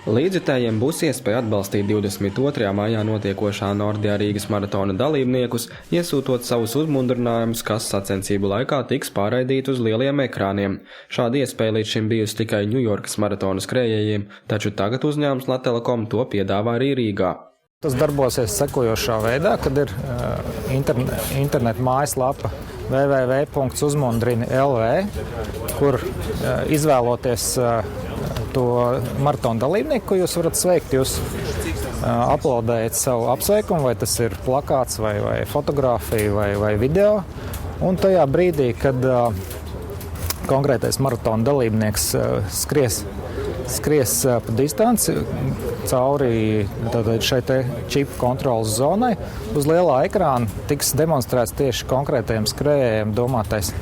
Līdzjutējiem būs iespēja atbalstīt 22. maijā notiekošā Nordia Rīgas maratona dalībniekus, iesūtot savus uzmundrinājumus, kas sacensību laikā tiks pārraidīti uz lieliem ekrāniem. Šāda iespēja līdz šim bijusi tikai Ņujorkas maratona skrējējiem, taču tagad uzņēmums Latelekom to piedāvā arī Rīgā. Tas darbosies sekojošā veidā, kad ir interneta mājaslapa www.uzmundrini.lv, kur izvēloties to maratona dalībnieku, ko jūs varat sveikt. Jūs uploadējat savu apsveikumu, vai tas ir plakāts, vai fotografija, vai video. Un tajā brīdī, kad konkrētais maratona dalībnieks skries pa distanci cauri šai čipu kontrolas zonai, uz lielā ekrāna tiks demonstrēts tieši konkrētajiem skrējējiem domātais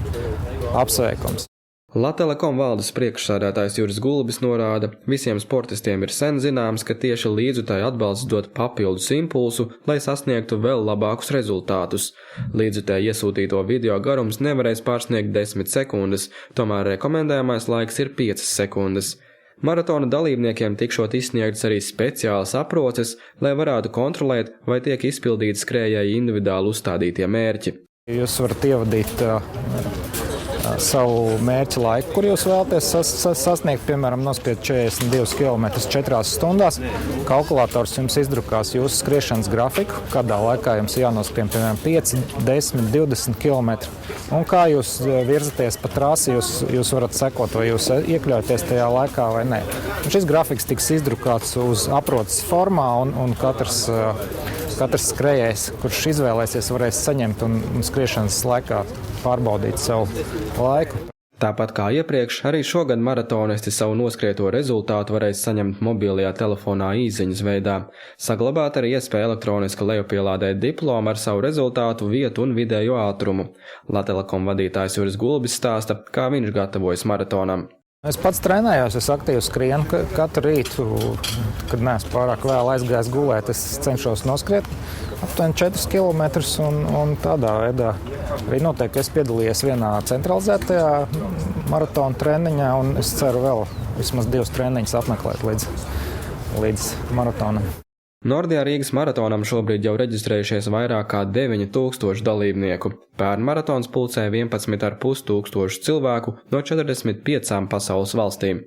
apsveikums. Latelekom valdes priekšsēdētājs Juris Gulbis norāda, visiem sportistiem ir sen zināms, ka tieši līdzjutēju atbalsts dod papildus impulsu, lai sasniegtu vēl labākus rezultātus. Līdzjutēju iesūtīto video garums nevarēs pārsniegt 10 sekundes, tomēr rekomendējamais laiks ir 5 sekundes. Maratona dalībniekiem tikšot izsniegtas arī speciālas aproces, lai varētu kontrolēt, vai tiek izpildīti skrējēji individuāli uzstādītie mērķi. Jūs varat ievadīt savu mērķa laiku, kur jūs vēlaties sasniegt, piemēram, noskriet 42 km 4 stundās. Kalkulators jums izdrukās jūsu skriešanas grafiku, kādā laikā jums jānoskrien, piemēram, 5, 10, 20 km. Un kā jūs virzaties pa trasi, jūs varat sekot, vai jūs iekļaujaties tajā laikā vai nē. Un šis grafiks tiks izdrukāts uz aproces formā, un katrs skrējējs, kurš izvēlēsies, varēs saņemt un skriešanas laikā pārbaudīt savu laiku. Tāpat kā iepriekš, arī šogad maratonisti savu noskrieto rezultātu varēs saņemt mobilajā telefonā īsiņas veidā. Saglabāt arī iespēja elektroniski lejupielādēt diplomu ar savu rezultātu, vietu un vidējo ātrumu. Latelekom vadītājs Juris Gulbis stāsta, kā viņš gatavojas maratonam. Es pats trenējos, es aktīvi skrienu katru rītu, kad neesmu pārāk vēl aizgājis gulēt, es cenšos noskriet aptuveni 4 km un tādā veidā arī noteikti, ka es piedalījies vienā centralizētajā maratona treniņā un es ceru vēl vismaz 2 treniņus apmeklēt līdz maratonam. Nordia Rīgas maratonam šobrīd jau reģistrējušies vairāk kā 9000 dalībnieku. Pērn maratons pulcē 11,5 tūkstošu cilvēku no 45 pasaules valstīm.